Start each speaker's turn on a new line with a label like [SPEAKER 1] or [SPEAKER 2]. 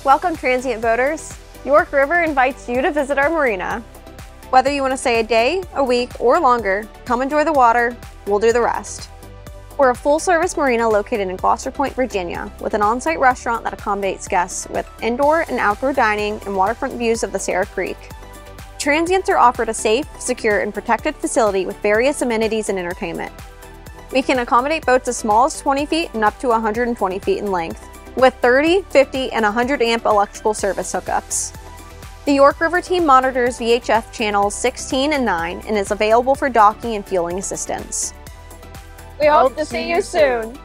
[SPEAKER 1] Welcome, transient boaters. York River invites you to visit our marina. Whether you want to stay a day, a week, or longer, come enjoy the water, we'll do the rest. We're a full-service marina located in Gloucester Point, Virginia, with an on-site restaurant that accommodates guests with indoor and outdoor dining and waterfront views of the Sarah Creek. Transients are offered a safe, secure, and protected facility with various amenities and entertainment. We can accommodate boats as small as 20 feet and up to 120 feet in length, with 30, 50, and 100 amp electrical service hookups. The York River team monitors VHF channels 16 and 9 and is available for docking and fueling assistance.
[SPEAKER 2] We hope to see you soon.